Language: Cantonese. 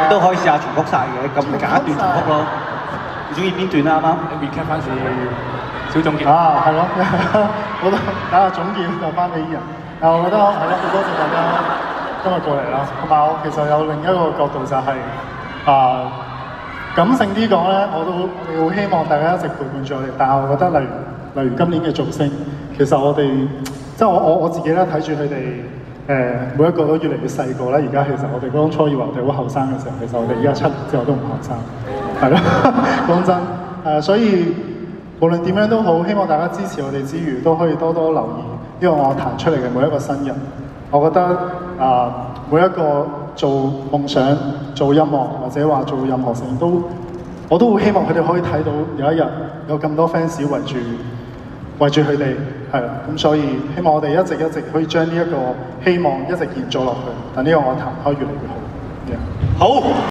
你都可以試下重複晒嘅，咁你揀一段重複咯。你中意邊段啊？啱啱你 recap 翻次小總結。啊，係咯，好多打下總結就翻俾Ian。我覺得係咯，好多謝大家今日過嚟啦。同埋我其實有另一個角度就係感性啲講咧，我哋好希望大家一直陪伴住我哋。但係我覺得例如今年嘅造星，其實我哋即係我自己咧睇住佢哋每一個都越嚟越細個咧。而家其實我哋當初以為我哋好後生嘅時候，其實我哋而家7年之後都唔後生，係咯，講真所以無論點樣都好，希望大家支持我哋之餘，都可以多多留意呢個樂壇出嚟嘅每一個新人。我覺得每一個做夢想、做音樂或者話做任何事我都好希望佢哋可以睇到有一日有咁多 fans 圍住佢哋，係啦。咁所以希望我哋一直可以將呢一個希望一直延續落去，等呢個樂壇可以越嚟越好。好。